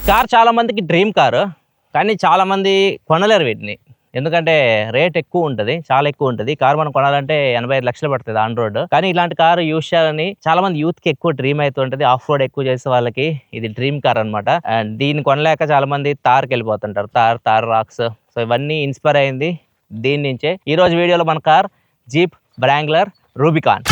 Car చాలా మందికి dream car, కానీ చాలా మంది కొనలేరు వీటిని. ఎందుకంటే రేట్ ఎక్కువ ఉంటుంది, చాలా ఎక్కువ ఉంటుంది. కారు మనం కొనాలంటే 85 లక్షలు పడుతుంది ఆన్ రోడ్. కానీ ఇలాంటి కారు యూస్ చేయాలని చాలా మంది యూత్ కి ఎక్కువ డ్రీమ్ అయితే ఉంటుంది. ఆఫ్ రోడ్ ఎక్కువ చేసే వాళ్ళకి ఇది డ్రీమ్ కార్ అనమాట. అండ్ దీన్ని కొనలేక చాలా మంది తార్కి వెళ్ళిపోతుంటారు. తార్ రాక్స్. సో ఇవన్నీ ఇన్స్పైర్ అయింది దీని నుంచే. ఈ రోజు వీడియోలో మన కార్ జీప్ వ్రాంగ్లర్ రూబికాన్.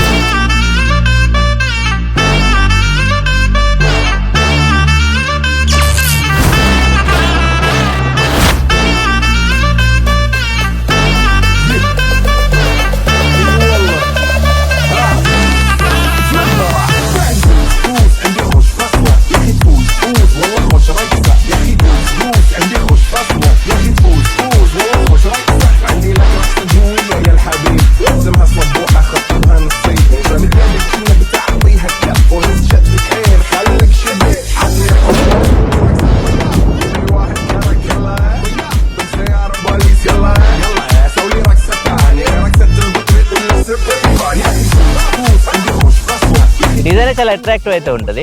డిజైన్ చాలా అట్రాక్టివ్ అయితే ఉంటుంది.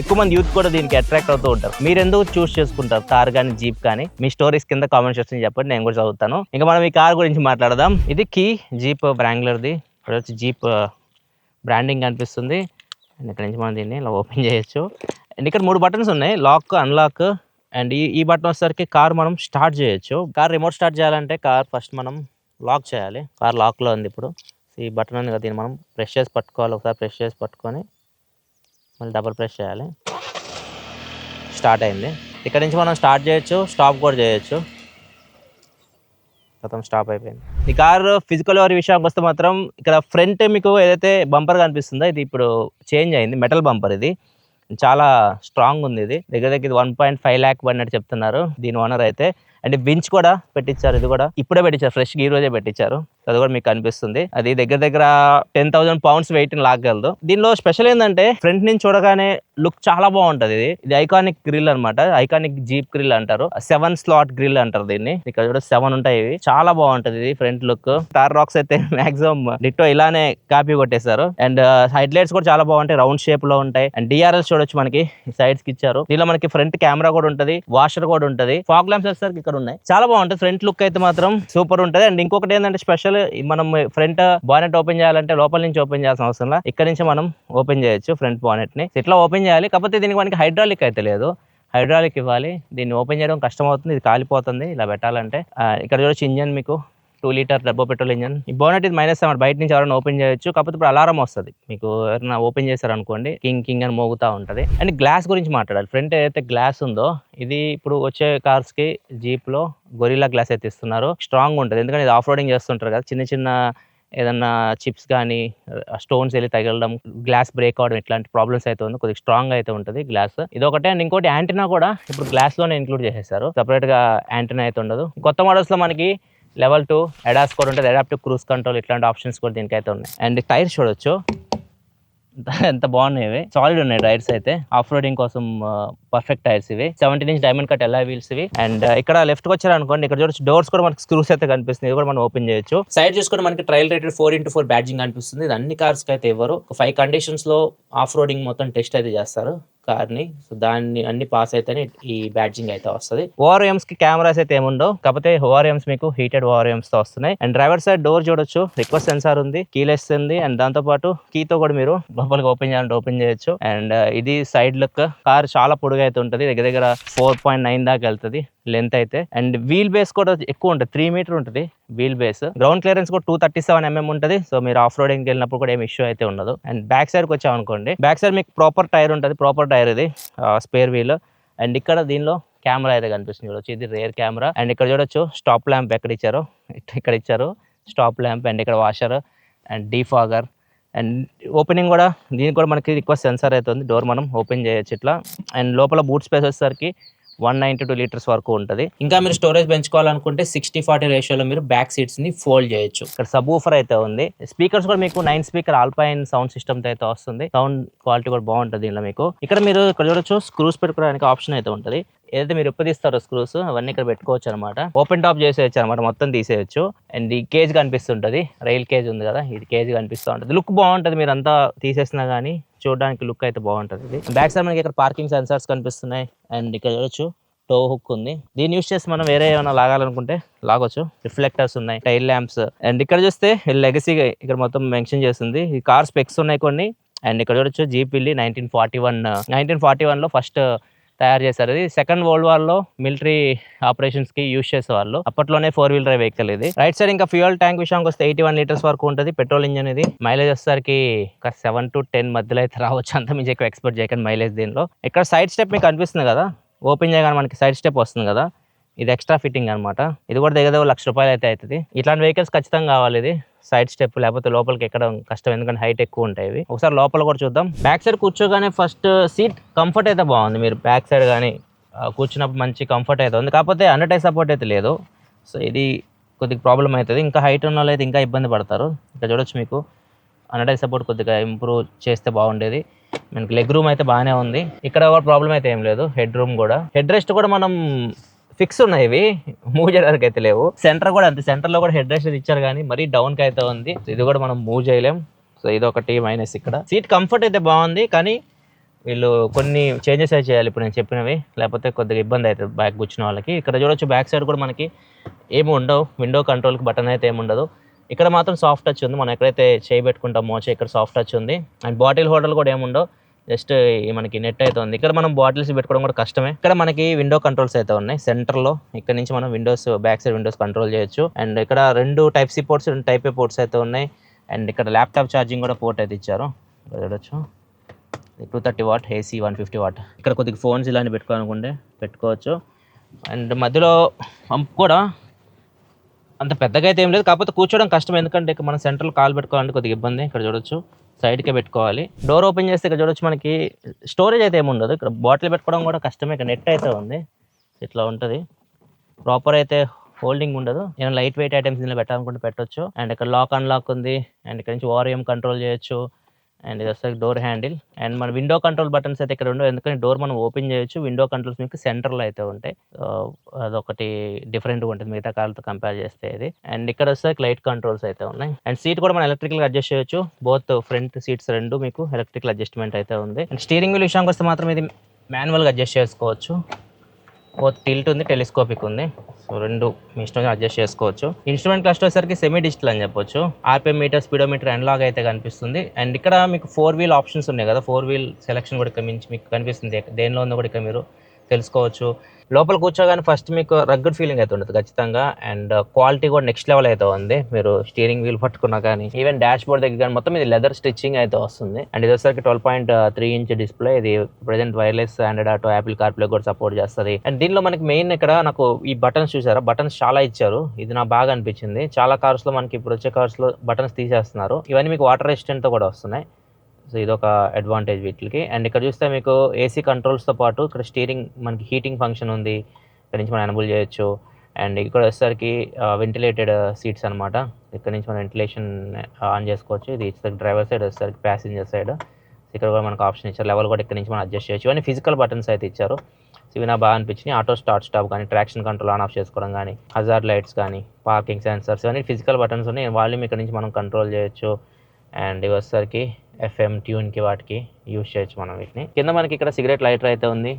ఎక్కువ మంది యూత్ కూడా దీనికి అట్రాక్ట్ అవుతూ ఉంటారు. మీరు ఎందుకు చూస్ చేసుకుంటారు కార్ కానీ జీప్ కానీ? మీ స్టోరీస్ కింద కామెంట్ సెక్షన్ చెప్పండి, నేను కూడా చదువుతాను. ఇంకా మనం ఈ కార్ గురించి మాట్లాడదాం. ఇది కీ జీప్ వ్రాంగ్లర్ది. ఇక్కడ వచ్చి జీప్ బ్రాండింగ్ కనిపిస్తుంది. అండ్ ఇక్కడ నుంచి మనం దీన్ని ఇలా ఓపెన్ చేయొచ్చు. అండ్ ఇక్కడ 3 బటన్స్ ఉన్నాయి, లాక్, అన్లాక్. అండ్ ఈ బటన్ వచ్చేసరికి కార్ మనం స్టార్ట్ చేయొచ్చు. కార్ రిమోట్ స్టార్ట్ చేయాలంటే కార్ ఫస్ట్ మనం లాక్ చేయాలి. కార్ లాక్లో ఉంది. ఇప్పుడు ఈ బటన్ ఉంది కదా, దీన్ని మనం ప్రెస్ చేసి పట్టుకోవాలి. ఒకసారి ప్రెస్ చేసి పట్టుకొని మళ్ళీ డబుల్ ప్రెస్ చేయాలి. స్టార్ట్ అయింది. ఇక్కడ నుంచి మనం స్టార్ట్ చేయొచ్చు, స్టాప్ కూడా చేయొచ్చు. మొత్తం స్టాప్ అయిపోయింది. ఈ కారు ఫిజికల్ విషయానికి వస్తే మాత్రం ఇక్కడ ఫ్రంట్ మీకు ఏదైతే బంపర్ కనిపిస్తుందో ఇది ఇప్పుడు చేంజ్ అయింది. Metal bumper. ఇది చాలా స్ట్రాంగ్ ఉంది. ఇది దగ్గర దగ్గర 1.5 lakh పడినట్టు చెప్తున్నారు దీని ఓనర్ అయితే. అండ్ వించ్ కూడా పెట్టించారు. ఇది కూడా ఇప్పుడే పెట్టించారు, ఫ్రెష్గా ఈ రోజే పెట్టించారు. అది కూడా మీకు కనిపిస్తుంది. అది దగ్గర దగ్గర 10,000 pounds వెయిట్ లాగగలదు. దీనిలో స్పెషల్ ఏంటంటే ఫ్రంట్ నుంచి చూడగానే లుక్ చాలా బాగుంటది. ఇది ఐకానిక్ గ్రిల్ అనమాట. ఐకానిక్ జీప్ గ్రిల్ అంటారు. 7 slot గ్రిల్ అంటారు దీన్ని. ఇక్కడ కూడా 7 ఉంటాయి. ఇవి చాలా బాగుంటది ఇది ఫ్రంట్ లుక్. టార్ రాక్స్ అయితే మాక్సిమం డిట్టో ఇలానే కాపీ కొట్టేశారు. అండ్ హెడ్ లైట్స్ కూడా చాలా బాగుంటాయి, రౌండ్ షేప్ లో ఉంటాయి. అండ్ డిఆర్ఎల్స్ చూడొచ్చు, మనకి సైడ్స్ కి ఇచ్చారు. దీనిలో మనకి ఫ్రంట్ కెమెరా కూడా ఉంటది, వాషర్ కూడా ఉంటది, ఫాగ్ ల్యాంప్స్ వచ్చేసరికి ఇక్కడ ఉన్నాయి. చాలా బాగుంటది. ఫ్రంట్ లుక్ అయితే మాత్రం సూపర్ ఉంటది. అండ్ ఇంకొకటి ఏంటంటే స్పెషల్, మనం ఫ్రంట్ బానెట్ ఓపెన్ చేయాలంటే లోపల నుంచి ఓపెన్ చేయాల్సిన అవసరం లేదు. ఇక్కడ నుంచి మనం ఓపెన్ చేయొచ్చు ఫ్రంట్ బానెట్ ని. ఇట్లా ఓపెన్ చేయాలి. కాకపోతే దీనికి మనకి హైడ్రాలిక్ అయితే లేదు. హైడ్రాలిక్ ఇవ్వాలి. దీన్ని ఓపెన్ చేయడం కష్టం అవుతుంది, ఇది కాలిపోతుంది ఇలా పెట్టాలంటే. ఇక్కడ చూడొచ్చు ఇంజన్, మీకు 2 లీటర్ టర్బో పెట్రోల్ ఇంజన్. ఈ బోనెట్ ఇది -7, బయట నుంచి ఎవరైనా ఓపెన్ చేయొచ్చు. కాకపోతే ఇప్పుడు అలారం వస్తుంది మీకు, ఎవరైనా ఓపెన్ చేశారనుకోండి కింగ్ కింగ్ అని మోగుతూ ఉంటుంది. అండ్ గ్లాస్ గురించి మాట్లాడాలి. ఫ్రంట్ ఏదైతే గ్లాస్ ఉందో ఇది ఇప్పుడు వచ్చే కార్స్ కి జీప్ లో గొరిల్లా గ్లాస్ అయితే ఇస్తున్నారు. స్ట్రాంగ్ ఉంటుంది. ఎందుకంటే ఇది ఆఫ్ రోడింగ్ చేస్తుంటారు కదా, చిన్న చిన్న ఏదన్నా చిప్స్ కానీ స్టోన్స్ వెళ్ళి తగలడం, గ్లాస్ బ్రేక్ అవడం, ఇట్లాంటి ప్రాబ్లమ్స్ అయితే ఉంది. కొద్దిగా స్ట్రాంగ్ అయితే ఉంటుంది గ్లాస్. ఇది ఒకటే. అండ్ ఇంకోటి యాంటీనా కూడా ఇప్పుడు గ్లాస్ లోనే ఇంక్లూడ్ చేసేసారు. సపరేట్ గా యాంటీనా అయితే ఉండదు. కొత్త మోడల్స్ లో మనకి Level 2 ADAS కూడా ఉంటుంది, అడాప్టివ్ క్రూజ్ కంట్రోల్, ఇట్లాంటి ఆప్షన్స్ కూడా దీనికైతే ఉన్నాయి. అండ్ టైర్స్ చూడొచ్చు ఎంత బాగున్నాయి. ఇవి సాలిడ్ ఉన్నాయి టైర్స్ అయితే. ఆఫ్ రోడింగ్ కోసం పర్ఫెక్ట్ టైర్స్ ఇవి. 17-inch diamond cut alloy wheels ఇవి. అండ్ ఇక్కడ లెఫ్ట్ కి వచ్చారనుకోండి, ఇక్కడ చూడొచ్చు డోర్స్ కూడా మనకి స్క్రూస్ అయితే కనిపిస్తుంది. ఇది కూడా మనం ఓపెన్ చేయొచ్చు. సైడ్ చూసుకుంటే మనకి ట్రయల్ రేటెడ్ 4x4 బ్యాడ్జింగ్ కనిపిస్తుంది. ఇది అన్ని కార్స్ కి అయితే ఇవ్వరు. 5 కండిషన్స్ లో ఆఫ్ రోడింగ్ మొత్తం టెస్ట్ అయితే చేస్తారు కార్ ని. సో దాన్ని అన్ని పాస్ అయితేనే ఈ బ్యాడ్జింగ్ అయితే వస్తుంది. ఓఆర్ఎమ్స్ కి కెమెరాస్ అయితే ఏముండవు, కాకపోతే ఓఆర్ఎమ్స్ మీకు హీటెడ్ ఓఆర్ఎమ్స్ తో వస్తున్నాయి. అండ్ డ్రైవర్ సైడ్ డోర్ చూడొచ్చు, రిక్వెస్ట్ సెన్సార్ ఉంది, కీలెస్ ఉంది. అండ్ దాంతో పాటు కీతో కూడా మీరు లోపలికి ఓపెన్ చేయాలంటే ఓపెన్ చేయొచ్చు. అండ్ ఇది సైడ్ లుక్. కార్ చాలా పొడుగు అయితే ఉంటుంది, దగ్గర దగ్గర 4.9 దాకా వెళ్తుంది లెంత్ అయితే. అండ్ వీల్ బేస్ కూడా ఎక్కువ ఉంటుంది, 3 మీటర్ ఉంటుంది వీల్ బేస్. గ్రౌండ్ క్లియరెన్స్ కూడా 237 mm ఉంటుంది. సో మీరు ఆఫ్ రోడింగ్ వెళ్ళినప్పుడు కూడా ఏం ఇష్యూ అయితే ఉండదు. అండ్ బ్యాక్ సైడ్ కి వచ్చామనుకోండి, బ్యాక్ సైడ్ మీకు ప్రాపర్ టైర్ ఉంటుంది, ప్రాపర్ టైర్ ఇది, స్పేర్ వీల్. అండ్ ఇక్కడ దీనిలో కెమెరా అయితే కనిపిస్తుంది చూడొచ్చు, ఇది రేర్ కెమెరా. అండ్ ఇక్కడ చూడొచ్చు స్టాప్ ల్యాంప్ ఎక్కడ ఇచ్చారో, ఇక్కడ ఇచ్చారు స్టాప్ ల్యాంప్. అండ్ ఇక్కడ washer and defogger. And opening కూడా దీనికి కూడా మనకి రిక్వెస్ట్ సెన్సార్ అయితే ఉంది, డోర్ మనం ఓపెన్ చేయొచ్చు ఇట్లా. అండ్ లోపల బూట్ స్పేస్ వచ్చేసరికి 192 లీటర్స్ వరకు ఉంటుంది. ఇంకా మీరు స్టోరేజ్ పెంచుకోవాలనుకుంటే 60-40 రేషియోలో మీరు బ్యాక్ సీట్స్ ని ఫోల్డ్ చేయొచ్చు. ఇక్కడ సబ్ ఊఫర్ అయితే ఉంది. స్పీకర్స్ కూడా మీకు 9 స్పీకర్ ఆల్పైన్ సౌండ్ సిస్టమ్ తో అయితే వస్తుంది. సౌండ్ క్వాలిటీ కూడా బాగుంటుంది దీనిలో మీకు. ఇక్కడ మీరు ఇక్కడ చూడొచ్చు స్క్రూస్ పెట్టుకోవడానికి ఆప్షన్ అయితే ఉంటుంది. ఏదైతే మీరు ఇప్పదీస్తారో స్క్రూస్ అవన్నీ ఇక్కడ పెట్టుకోవచ్చు అనమాట. ఓపెన్ టాప్ చేసేయచ్చు అనమాట, మొత్తం తీసేయచ్చు. అండ్ ఈ కేజ్ కనిపిస్తుంటుంది, రైల్ కేజ్ ఉంది కదా, ఇది కేజ్ కనిపిస్తూ ఉంటుంది. లుక్ బాగుంటుంది, మీరు అంతా తీసేసినా కానీ చూడడానికి లుక్ అయితే బాగుంటుంది. ఇది బ్యాక్ సైడ్ మనకి ఇక్కడ పార్కింగ్ సెన్సార్స్ కనిపిస్తున్నాయి. అండ్ ఇక్కడ చూడొచ్చు టో హుక్ ఉంది. దీన్ని యూస్ చేసి మనం వేరే ఏమైనా లాగాలనుకుంటే లాగొచ్చు. రిఫ్లెక్టర్స్ ఉన్నాయి, టైల్ ల్యాంప్స్. అండ్ ఇక్కడ చూస్తే లెగసీ ఇక్కడ మొత్తం మెన్షన్ చేస్తుంది. ఈ కార్ స్పెక్స్ ఉన్నాయి కొన్ని. అండ్ ఇక్కడ చూడొచ్చు జీపిల్లి 1941లో ఫస్ట్ తయారు చేశారు. ఇది సెకండ్ వరల్డ్ వార్ లో మిలిటరీ ఆపరేషన్స్ కి యూజ్ చేసేవాళ్ళు. అప్పట్లోనే 4-wheel drive వెహికల్ ఇది. రైట్ సైడ్ ఇంకా ఫ్యూయల్ ట్యాంక్ విషయానికి వస్తే 81 లీటర్స్ వరకు ఉంటుంది. పెట్రోల్ ఇంజన్ ఇది. మైలేజ్ వచ్చేసరికి 7 to 10 మధ్యలో అయితే రావచ్చు, అంత మించి ఎక్కువ ఎక్స్పెక్ట్ చేయకండి మైలేజ్ దీనిలో. ఇక్కడ సైడ్ స్టెప్ మీకు కనిపిస్తుంది కదా, ఓపెన్ చేయగానే మనకి సైడ్ స్టెప్ వస్తుంది కదా, ఇది ఎక్స్ట్రా ఫిట్టింగ్ అనమాట. ఇది కూడా దగ్గర ₹1,00,000 అయితే అవుతుంది. ఇట్లాంటి వెహికల్స్ ఖచ్చితంగా కావాలి ఇది, సైడ్ స్టెప్, లేకపోతే లోపలికి ఎక్కడం కష్టం, ఎందుకంటే హైట్ ఎక్కువ ఉంటాయి ఇవి. ఒకసారి లోపల కూడా చూద్దాం. బ్యాక్ సైడ్ కూర్చోగానే ఫస్ట్ సీట్ కంఫర్ట్ అయితే బాగుంది. మీరు బ్యాక్ సైడ్ కానీ కూర్చున్నప్పుడు మంచి కంఫర్ట్ అయితే ఉంది. కాకపోతే అండర్ టై సపోర్ట్ అయితే లేదు. సో ఇది కొద్దిగా ప్రాబ్లం అవుతుంది. ఇంకా హైట్ ఉన్న వాళ్ళు అయితే ఇంకా ఇబ్బంది పడతారు. ఇక్కడ చూడొచ్చు మీకు అండర్ టై సపోర్ట్ కొద్దిగా ఇంప్రూవ్ చేస్తే బాగుండేది. మనకి లెగ్ రూమ్ అయితే బాగానే ఉంది. ఇక్కడ కూడా ప్రాబ్లం అయితే ఏం లేదు. హెడ్ రూమ్ కూడా, హెడ్ రెస్ట్ కూడా మనం ఫిక్స్ ఉన్నాయి, ఇవి మూవ్ చేయడానికి అయితే లేవు. సెంటర్ కూడా అంతే, సెంటర్లో కూడా హెడ్ రెస్ట్ ఇచ్చారు కానీ మరీ డౌన్కి అయితే ఉంది. ఇది కూడా మనం మూవ్ చేయలేం. సో ఇది ఒకటి మైనస్. ఇక్కడ సీట్ కంఫర్ట్ అయితే బాగుంది, కానీ వీళ్ళు కొన్ని చేంజెస్ అయితే చేయాలి ఇప్పుడు నేను చెప్పినవి, లేకపోతే కొద్దిగా ఇబ్బంది అవుతుంది బ్యాక్ కూర్చున్న వాళ్ళకి. ఇక్కడ చూడొచ్చు బ్యాక్ సైడ్ కూడా మనకి ఏమి ఉండవు, విండో కంట్రోల్కి బటన్ అయితే ఏమి ఉండదు. ఇక్కడ మాత్రం సాఫ్ట్ టచ్ ఉంది, మనం ఎక్కడైతే చేయి పెట్టుకుంటామో ఇక్కడ సాఫ్ట్ టచ్ ఉంది. అండ్ బాటిల్ హోల్డర్ కూడా ఏముండవు, జస్ట్ మనకి నెట్ అయితే ఉంది. ఇక్కడ మనం బాటిల్స్ పెట్టుకోవడం కూడా కష్టమే. ఇక్కడ మనకి విండో కంట్రోల్స్ అయితే ఉన్నాయి సెంటర్లో. ఇక్కడ నుంచి మనం Windows, back side Windows control చేయొచ్చు. అండ్ ఇక్కడ 2 Type-C పోర్ట్స్, 2 Type-A పోర్ట్స్ అయితే ఉన్నాయి. అండ్ ఇక్కడ ల్యాప్టాప్ ఛార్జింగ్ కూడా పోర్ట్ అయితే ఇచ్చారు, చూడొచ్చు. 230 వాట్, AC 150 వాట్. ఇక్కడ కొద్దిగా ఫోన్స్ ఇలాంటి పెట్టుకోవాలనుకుంటే పెట్టుకోవచ్చు. అండ్ మధ్యలో పంప్ కూడా అంత పెద్దగా అయితే ఏం లేదు, కాకపోతే కూర్చోవడం కష్టం, ఎందుకంటే ఇక్కడ మనం సెంటర్లో కాల్ పెట్టుకోవాలంటే కొద్దిగా ఇబ్బంది. ఇక్కడ చూడొచ్చు సైడ్కే పెట్టుకోవాలి. డోర్ ఓపెన్ చేస్తే ఇక్కడ చూడొచ్చు మనకి స్టోరేజ్ అయితే ఏమి ఉండదు. ఇక్కడ బాటిల్ పెట్టుకోవడం కూడా కష్టమే. ఇక్కడ నెట్ అయితే ఉంది, ఇట్లా ఉంటుంది. ప్రాపర్ అయితే హోల్డింగ్ ఉండదు. నేను లైట్ వెయిట్ ఐటమ్స్ దీనిలో పెట్టాలనుకుంటే పెట్టొచ్చు. అండ్ ఇక్కడ లాక్ అన్లాక్ ఉంది. అండ్ ఇక్కడ నుంచి ORM కంట్రోల్ చేయొచ్చు. అండ్ ఇది వస్తుంది డోర్ హ్యాండిల్. అండ్ మన విండో కంట్రోల్ బటన్స్ అయితే ఇక్కడ ఉండవు, ఎందుకంటే డోర్ మనం ఓపెన్ చేయొచ్చు. విండో కంట్రోల్స్ మీకు సెంటర్లో అయితే ఉంటాయి. అదొకటి డిఫరెంట్గా ఉంటుంది మిగతా కార్లతో కంపేర్ చేస్తే ఇది. అండ్ ఇక్కడ వస్తే లైట్ కంట్రోల్స్ అయితే ఉన్నాయి. అండ్ సీట్ కూడా మనం ఎలక్ట్రికల్గా అడ్జస్ట్ చేయొచ్చు. బోత్ ఫ్రంట్ సీట్స్ రెండు మీకు ఎలక్ట్రికల్ అడ్జస్ట్మెంట్ అయితే ఉంది. అండ్ స్టీరింగ్ వీల్ విషయానికి వస్తే మాత్రం ఇది మాన్యువల్గా అడ్జస్ట్ చేసుకోవచ్చు. బోత్ టిల్ట్ ఉంది, టెలిస్కోపిక్ ఉంది. సో రెండు మీ ఇష్టం అడ్జస్ట్ చేసుకోవచ్చు. ఇన్స్ట్రుమెంట్ క్లస్టర్ వచ్చేసరికి సెమీ డిజిటల్ అని చెప్పొచ్చు. RPM మీటర్, స్పీడోమీటర్ అనలాగ్ అయితే కనిపిస్తుంది. అండ్ ఇక్కడ మీకు 4-wheel ఆప్షన్స్ ఉన్నాయి కదా, 4-wheel సెలెక్షన్ కూడా ఇక్కడ మించి మీకు కనిపిస్తుంది. దేనిలో ఉందో కూడా ఇక్కడ మీరు తెలుసుకోవచ్చు. లోపల కూర్చోగానే ఫస్ట్ మీకు రగ్గడ్ ఫీలింగ్ అయితే ఉంటుంది ఖచ్చితంగా. అండ్ క్వాలిటీ కూడా నెక్స్ట్ లెవెల్ అయితే ఉంది. మీరు స్టీరింగ్ వీల్ పట్టుకున్నా కానీ, ఈవెన్ డాష్ బోర్డ్ దగ్గర కానీ మొత్తం ఇది లెదర్ స్టిచ్చింగ్ అయితే వస్తుంది. అండ్ ఇది వచ్చేసరికి 12.3 ఇంచ్ డిస్ప్లే. ఇది present wireless Android auto, Apple CarPlay కూడా సపోర్ట్ చేస్తుంది. అండ్ దీనిలో మనకి మెయిన్ ఇక్కడ నాకు ఈ బటన్స్ చూసారా, బటన్స్ చాలా ఇచ్చారు. ఇది నాకు బాగా అనిపించింది. చాలా కార్స్ లో మనకి ఇప్పుడు వచ్చే కార్స్ లో బటన్స్ తీసేస్తున్నారు. ఇవన్నీ మీకు వాటర్ రెసిస్టెంట్ తో కూడా వస్తున్నాయి. సో ఇదొక అడ్వాంటేజ్ వీటికి. అండ్ ఇక్కడ చూస్తే మీకు AC కంట్రోల్స్తో పాటు ఇక్కడ స్టీరింగ్ మనకి హీటింగ్ ఫంక్షన్ ఉంది, ఇక్కడ నుంచి మనం ఎనబుల్ చేయొచ్చు. అండ్ ఇక్కడ వచ్చేసరికి వెంటిలేటెడ్ సీట్స్ అనమాట. ఇక్కడ నుంచి మనం వెంటిలేషన్ ఆన్ చేసుకోవచ్చు. ఇది డ్రైవర్ సైడ్ వచ్చేసరికి ప్యాసింజర్ సైడ్. ఇక్కడ కూడా మనకు ఆప్షన్ ఇచ్చారు, లెవెల్ కూడా ఇక్కడ నుంచి మనం అడ్జస్ట్ చేయొచ్చు. ఇవన్నీ ఫిజికల్ బటన్స్ అయితే ఇచ్చారు. ఇవి నాకు బాగా అనిపించినాయి. ఆటో స్టార్ట్ స్టాప్ కానీ, ట్రాక్షన్ కంట్రోల్ ఆన్ ఆఫ్ చేసుకోవడం కానీ, హజార్డ్ లైట్స్ కానీ, పార్కింగ్ సెన్సర్స్, ఇవన్నీ ఫిజికల్ బటన్స్ ఉన్నాయి. వాల్యూమ్ ఇక్కడ నుంచి మనం కంట్రోల్ చేయొచ్చు. అండ్ ఇవి వచ్చేసరికి FM ట్యూన్కి వాటికి యూజ్ చేయొచ్చు మనం వీటిని. కింద మనకి ఇక్కడ సిగరెట్ లైటర్ అయితే ఉంది.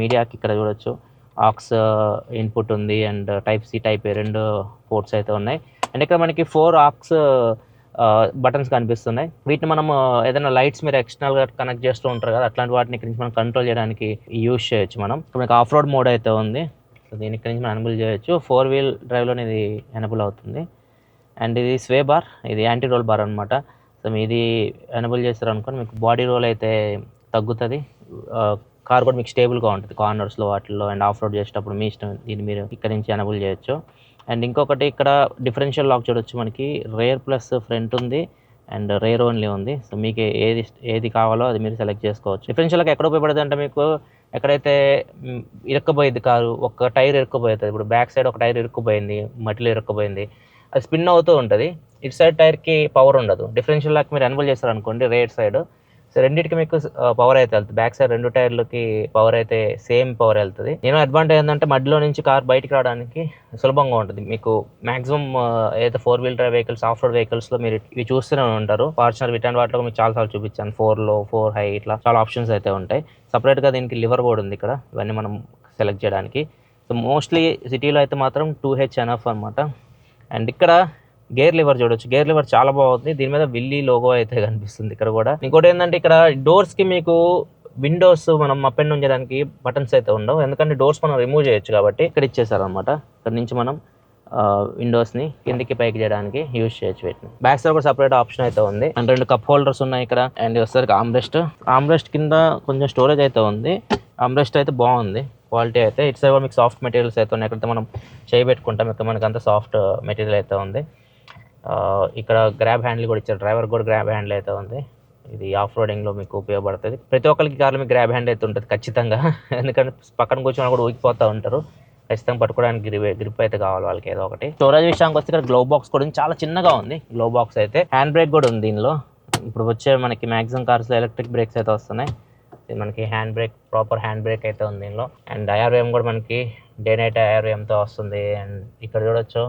మీడియాకి ఇక్కడ చూడొచ్చు ఆక్స్ ఇన్పుట్ ఉంది. అండ్ Type-C, Type-A 2 పోర్ట్స్ అయితే ఉన్నాయి. అండ్ ఇక్కడ మనకి 4 ఆక్స్ బటన్స్ కనిపిస్తున్నాయి. వీటిని మనం ఏదైనా లైట్స్ మీరు ఎక్స్టర్నల్గా కనెక్ట్ చేస్తూ ఉంటారు కదా, అట్లాంటి వాటిని ఇక్కడ నుంచి మనం కంట్రోల్ చేయడానికి యూజ్ చేయొచ్చు మనం. ఇక్కడ మనకి ఆఫ్ రోడ్ మోడ్ అయితే ఉంది. సో దీని ఇక్కడ నుంచి మనం ఎనబుల్ చేయొచ్చు. 4-wheel డ్రైవ్లోనే ఇది ఎనబుల్ అవుతుంది. అండ్ ఇది స్వే బార్, ఇది యాంటీ రోల్ బార్ అనమాట. సో ఇది ఎనబుల్ చేస్తారు అనుకోండి, మీకు బాడీ రోల్ అయితే తగ్గుతుంది. కార్ కూడా మీకు స్టేబుల్గా ఉంటుంది కార్నర్స్లో వాటిల్లో. అండ్ ఆఫ్ రోడ్ చేసేటప్పుడు మీ ఇష్టం, దీన్ని మీరు ఇక్కడ నుంచి ఎనబుల్ చేయొచ్చు. అండ్ ఇంకొకటి ఇక్కడ డిఫరెన్షియల్ లాక్ చూడొచ్చు. మనకి రేర్ ప్లస్ ఫ్రంట్ ఉంది, అండ్ రేర్ ఓన్లీ ఉంది. సో మీకు ఏది కావాలో అది మీరు సెలెక్ట్ చేసుకోవచ్చు. డిఫరెన్షియల్ లాక్ ఎక్కడ ఉపయోగపడుతుంది అంటే, మీకు ఎక్కడైతే ఇరుక్కుపోయింది కారు, ఒక టైర్ ఇరుక్కుపోతుంది. ఇప్పుడు బ్యాక్ సైడ్ ఒక టైర్ ఇరుక్కుపోయింది, మట్టిలో ఇరుక్కుపోయింది, అది స్పిన్ అవుతూ ఉంటుంది. ఇటు సైడ్ టైర్కి పవర్ ఉండదు. డిఫరెన్షియల్ లాక్ మీరు ఎనబుల్ చేస్తారు అనుకోండి రేర్ సైడ్, సో రెండింటికి మీకు పవర్ అయితే వెళ్తుంది. బ్యాక్ సైడ్ 2 టైర్లకి పవర్ అయితే సేమ్ పవర్ వెళ్తుంది. నేను అడ్వాంటేజ్ ఏంటంటే మధ్యలో నుంచి కార్ బయటికి రావడానికి సులభంగా ఉంటుంది. మీకు మాక్సిమం ఏదైతే 4 wheel drive vehicles, off road vehicles లో మీరు ఇవి చూస్తూనే ఉంటారు. ఫార్చునర్ ఇట్లాంటి వాటిలో మీకు చాలా సార్లు చూపించాను. 4 లో, 4 హై ఇట్లా చాలా ఆప్షన్స్ అయితే ఉంటాయి. సపరేట్ గా దీనికి లివర్ కూడా ఉంది ఇక్కడ, ఇవన్నీ మనం సెలెక్ట్ చేయడానికి. సో మోస్ట్లీ సిటీలో అయితే మాత్రం 2H ఎనఫ్ అనమాట. అండ్ ఇక్కడ గేర్ లివర్ చూడొచ్చు. గేర్ లివర్ చాలా బాగుంది. దీని మీద విల్లీ లోగో అయితే కనిపిస్తుంది ఇక్కడ కూడా. ఇంకోటి ఏంటంటే ఇక్కడ డోర్స్ కి మీకు విండోస్ మనం అప్ అండ్ డౌన్ చేయడానికి బటన్స్ అయితే ఉండవు, ఎందుకంటే డోర్స్ మనం రిమూవ్ చేయొచ్చు కాబట్టి ఇక్కడ ఇచ్చేసారు అనమాట. ఇక్కడ నుంచి మనం విండోస్ ని కిందికి పైకి చేయడానికి యూజ్ చేయొచ్చు వీటిని. బ్యాక్ సైడ్ కూడా సపరేట్ ఆప్షన్ అయితే ఉంది. అండ్ 2 కప్ హోల్డర్స్ ఉన్నాయి ఇక్కడ. అండ్ వచ్చేసరికి ఆమ్రెస్ట్ కింద కొంచెం స్టోరేజ్ అయితే ఉంది. ఆమ్రెస్ట్ అయితే బాగుంది క్వాలిటీ అయితే. ఇటు సైడ్ మీకు సాఫ్ట్ మెటీరియల్స్ అయితే ఉన్నాయి. ఎక్కడైతే మనం చేయబెట్టుకుంటాం ఇక్కడ మనకి అంత సాఫ్ట్ మెటీరియల్ అయితే ఉంది. ఇక్కడ గ్రాబ్ హ్యాండిల్ కూడా ఇచ్చారు. డ్రైవర్ కూడా గ్రాబ్ హ్యాండిల్ అయితే ఉంది. ఇది ఆఫ్ రోడింగ్లో మీకు ఉపయోగపడుతుంది. ప్రతి ఒక్కరికి కార్లో మీకు గ్రాబ్ హ్యాండ్ అయితే ఉంటుంది ఖచ్చితంగా, ఎందుకంటే పక్కన కూర్చొని కూడా ఊగిపోతూ ఉంటారు. ఖచ్చితంగా పట్టుకోవడానికి గ్రిప్ అయితే కావాలి వాళ్ళకి ఏదో ఒకటి. స్టోరేజ్ విషయానికి వస్తే ఇక్కడ గ్లో బాక్స్ కూడా చాలా చిన్నగా ఉంది. గ్లో బాక్స్ అయితే హ్యాండ్ బ్రేక్ కూడా ఉంది దీనిలో. ఇప్పుడు వచ్చే మనకి మ్యాక్సిమం కార్స్లో ఎలక్ట్రిక్ బ్రేక్స్ అయితే వస్తున్నాయి. ఇది మనకి hand brake, proper hand brake అయితే ఉంది దీనిలో. అండ్ IRVM కూడా మనకి డే నైట్ IRVMతో వస్తుంది. అండ్ ఇక్కడ చూడొచ్చు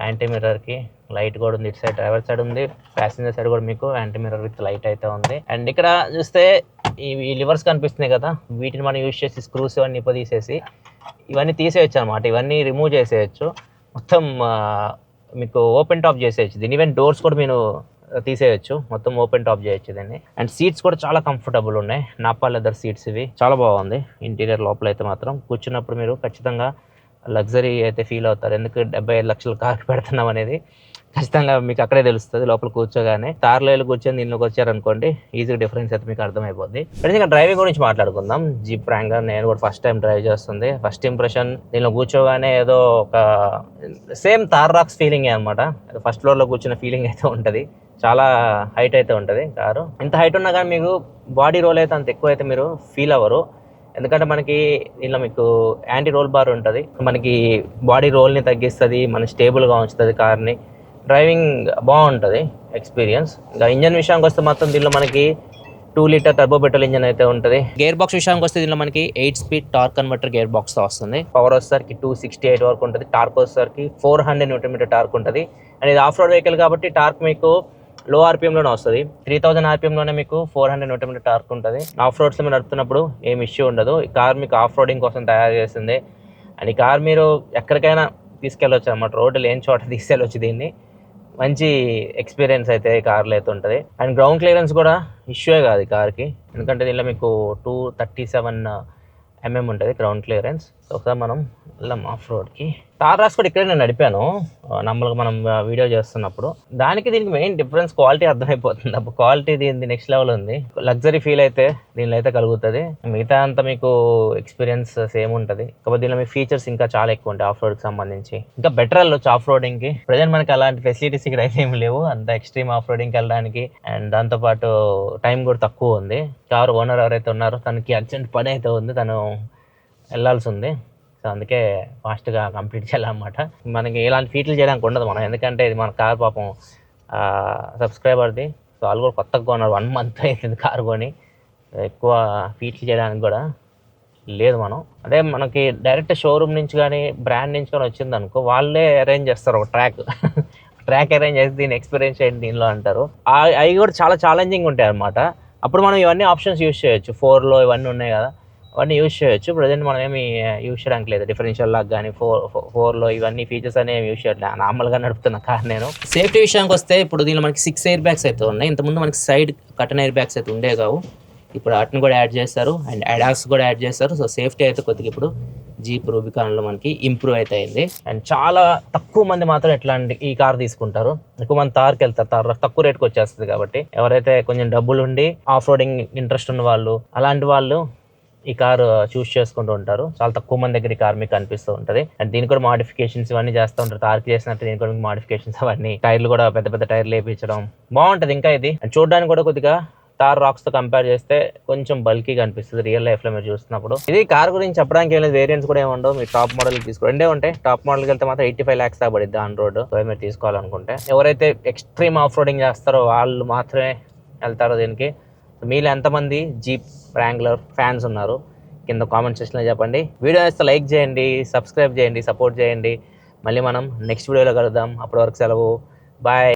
యాంటీ మిర్రర్కి లైట్ కూడా ఉంది. ఇటు సైడ్ డ్రైవర్ సైడ్ ఉంది, ప్యాసింజర్ సైడ్ కూడా మీకు యాంటీ మిర్రర్ విత్ లైట్ అయితే ఉంది. అండ్ ఇక్కడ చూస్తే ఈ లివర్స్ కనిపిస్తున్నాయి కదా, వీటిని మనం యూజ్ చేసి స్క్రూస్ ఇవన్నీ తీసేసి ఇవన్నీ తీసేయచ్చు అనమాట. ఇవన్నీ రిమూవ్ చేసేయచ్చు. మొత్తం మీకు ఓపెన్ టాప్ చేసేయచ్చు దీన్ని. ఈవెన్ డోర్స్ కూడా మీరు తీసేయచ్చు, మొత్తం ఓపెన్ టాప్ చేయొచ్చు దీన్ని. అండ్ సీట్స్ కూడా చాలా కంఫర్టబుల్ ఉన్నాయి. నాపా లెదర్ సీట్స్ ఇవి, చాలా బాగుంది. ఇంటీరియర్ లోపల అయితే మాత్రం కూర్చున్నప్పుడు మీరు ఖచ్చితంగా లగ్జరీ అయితే ఫీల్ అవుతారు. ఎందుకు 75 లక్షల కార్ పెడుతున్నాం అనేది ఖచ్చితంగా మీకు అక్కడే తెలుస్తుంది. లోపల కూర్చోగానే తార్లో వెళ్ళి కూర్చొని దీనిలోకి వచ్చారనుకోండి, ఈజీ డిఫరెన్స్ అయితే మీకు అర్థమైపోద్ది. ఫ్రెండ్స్ ఇంకా డ్రైవింగ్ గురించి మాట్లాడుకుందాం. జీప్ వ్రాంగ్లర్ నేను కూడా ఫస్ట్ టైం డ్రైవ్ చేస్తుంది. ఫస్ట్ ఇంప్రెషన్ దీనిలో కూర్చోగానే ఏదో ఒక సేమ్ థార్ రాక్స్ ఫీలింగే అనమాట. ఫస్ట్ ఫ్లోర్లో కూర్చున్న ఫీలింగ్ అయితే ఉంటుంది. చాలా హైట్ అయితే ఉంటుంది కారు. ఇంత హైట్ ఉన్నా కానీ మీకు బాడీ రోల్ అయితే అంత ఎక్కువ అయితే మీరు ఫీల్ అవ్వరు. ఎందుకంటే మనకి ఇలా మీకు యాంటీ రోల్ బార్ ఉంటుంది, మనకి బాడీ రోల్ని తగ్గిస్తుంది, మన స్టేబుల్గా ఉంచుతుంది కార్ని. డ్రైవింగ్ బాగుంటుంది ఎక్స్పీరియన్స్. ఇంకా ఇంజన్ విషయానికి వస్తే మాత్రం దీనిలో మనకి 2 లీటర్ టర్బో పెట్రోల్ ఇంజన్ అయితే ఉంటుంది. గేర్ బాక్స్ విషయానికి వస్తే దీనిలో మనకి 8 speed torque converter gear box తో వస్తుంది. పవర్ వచ్చేసరికి 268 వరకు ఉంటుంది. టార్క్ వచ్చేసరికి 400 న్యూటన్ మీటర్ టార్క్ ఉంటుంది. అండ్ ఇది ఆఫ్ రోడ్ వెహికల్ కాబట్టి టార్క్ మీకు లో ఆర్పిఎంలోనే వస్తుంది. 3000 ఆర్పిఎంలోనే మీకు 400 న్యూటన్ మీటర్ టార్క్ ఉంటుంది. ఆఫ్ రోడ్స్లో మీరు నడుపుతున్నప్పుడు ఏం ఇష్యూ ఉండదు. ఈ కార్ మీకు ఆఫ్ రోడింగ్ కోసం తయారు చేస్తుంది. అండ్ ఈ కార్ మీరు ఎక్కడికైనా తీసుకెళ్ళొచ్చు అనమాట. రోడ్డు లేని చోట తీసుకెళ్ళొచ్చు దీన్ని. మంచి ఎక్స్పీరియన్స్ అయితే ఈ కార్లో అయితే ఉంటుంది. అండ్ గ్రౌండ్ క్లియరెన్స్ కూడా ఇష్యూయే కాదు ఈ కార్కి, ఎందుకంటే దీనిలో మీకు 237 mm ఉంటుంది గ్రౌండ్ క్లియరెన్స్. సో ఒకసారి మనం వెళ్ళాం ఆఫ్ రోడ్కి. తార్ రాక్స్ కూడా ఇక్కడే నేను నడిపాను నార్మల్గా మనం వీడియో చేస్తున్నప్పుడు. దానికి దీనికి మెయిన్ డిఫరెన్స్ క్వాలిటీ అర్థమైపోతుంది. అప్పుడు క్వాలిటీ దీని నెక్స్ట్ లెవెల్ ఉంది. లగ్జరీ ఫీల్ అయితే దీనిలో అయితే కలుగుతుంది. మిగతా అంతా మీకు ఎక్స్పీరియన్స్ సేమ్ ఉంటుంది. కాకపోతే దీనిలో మీ ఫీచర్స్ ఇంకా చాలా ఎక్కువ ఉంటాయి ఆఫ్ రోడ్కి సంబంధించి. ఇంకా బెటర్ వెళ్ళొచ్చు ఆఫ్ రోడింగ్కి. ప్రజెంట్ మనకి అలాంటి ఫెసిలిటీస్ ఇక్కడ అయితే ఏమి లేవు అంత ఎక్స్ట్రీమ్ ఆఫ్ రోడింగ్కి వెళ్ళడానికి. అండ్ దాంతోపాటు టైం కూడా తక్కువ ఉంది. కారు ఓనర్ ఎవరైతే ఉన్నారో తనకి అర్జెంట్ పని అయితే ఉంది, తను వెళ్ళాల్సి ఉంది. సో అందుకే ఫాస్ట్గా కంప్లీట్ చేయాలన్నమాట. మనకి ఇలాంటి ఫీట్లు చేయడానికి ఉండదు మనం, ఎందుకంటే ఇది మన కార్ పాపం సబ్స్క్రైబర్ది. సో వాళ్ళు కూడా కొత్తగా కొన్నారు, 1 month అవుతుంది కారు కొని. ఎక్కువ ఫీట్లు చేయడానికి కూడా లేదు మనం. అదే మనకి డైరెక్ట్ షోరూమ్ నుంచి కానీ బ్రాండ్ నుంచి కానీ వచ్చింది అనుకో, వాళ్ళే అరేంజ్ చేస్తారు ఒక ట్రాక్ అరేంజ్ చేసి దీన్ని ఎక్స్పీరియన్స్ చేయండి దీనిలో అంటారు. అవి కూడా చాలా ఛాలెంజింగ్ ఉంటాయి అన్నమాట. అప్పుడు మనం ఇవన్నీ ఆప్షన్స్ యూజ్ చేయొచ్చు. 4లో ఇవన్నీ ఉన్నాయి కదా, అవన్నీ యూజ్ చేయొచ్చు. ప్రజెంట్ మనం ఏమి యూజ్ చేయడానికి లేదు. డిఫరెన్షియల్ లాక్ కానీ 4లో ఇవన్నీ ఫీచర్స్ అనేవి యూజ్ చేయట్లేదు. నార్మల్గా నడుపుతున్న కార్ నేను. సేఫ్టీ విషయానికి వస్తే ఇప్పుడు దీనిలో మనకి 6 ఎయిర్ బ్యాగ్స్ అయితే ఉన్నాయి. ఇంతకుముందు మనకి సైడ్ కటన్ ఎయిర్ బ్యాగ్స్ అయితే ఉండే కావు, ఇప్పుడు వాటిని కూడా యాడ్ చేస్తారు. అండ్ అడాస్ కూడా యాడ్ చేస్తారు. సో సేఫ్టీ అయితే కొద్దిగా ఇప్పుడు జీప్ రూబికాన్లో మనకి ఇంప్రూవ్ అయితే అయింది. అండ్ చాలా తక్కువ మంది మాత్రం ఎట్లాంటి ఈ కార్ తీసుకుంటారు. ఎక్కువ మంది తార్కి వెళ్తారు. తార్ తక్కువ రేట్కి వచ్చేస్తుంది కాబట్టి ఎవరైతే కొంచెం డబ్బులు ఉండి ఆఫ్ రోడింగ్ ఇంట్రెస్ట్ ఉన్న వాళ్ళు, అలాంటి వాళ్ళు ఈ కారు చూస్ చేసుకుంటూ ఉంటారు. చాలా తక్కువ మంది దగ్గర ఈ కార్ మీకు కనిపిస్తూ ఉంటుంది. అండ్ దీనికి కూడా మాడిఫికేషన్స్ ఇవన్నీ చేస్తూ ఉంటారు. తార్కి చేసినట్టు దీనికి కూడా మాడిఫికేషన్స్ అవన్నీ, టైర్లు కూడా పెద్ద పెద్ద టైర్లు వేయించడం బాగుంటుంది. ఇంకా ఇది చూడడానికి కూడా కొద్దిగా తార్ రాక్స్ తో కంపేర్ చేస్తే కొంచెం బల్కీగా అనిపిస్తుంది రియల్ లైఫ్ లో మీరు చూస్తున్నప్పుడు. ఇది కార్ గురించి చెప్పడానికి ఏం లేదు, వేరియంట్స్ కూడా ఏమి ఉండవు. మీరు టాప్ మోడల్ తీసుకో, రెండే ఉంటాయి. టాప్ మోడల్కి వెళ్తే మాత్రం 85 lakhs దాకా పడిద్ది ఆన్ రోడ్ మీరు తీసుకోవాలనుకుంటే. ఎవరైతే ఎక్స్ట్రీమ్ ఆఫ్ రోడింగ్ చేస్తారో వాళ్ళు మాత్రమే వెళ్తారో దీనికి. మీలో ఎంతమంది జీప్ వ్రాంగ్లర్ ఫ్యాన్స్ ఉన్నారు కింద కామెంట్ సెక్షన్లో చెప్పండి. వీడియో నచ్చితే లైక్ చేయండి, సబ్స్క్రైబ్ చేయండి, సపోర్ట్ చేయండి. మళ్ళీ మనం నెక్స్ట్ వీడియోలో కలుద్దాం. అప్పటి వరకు సెలవు. బాయ్.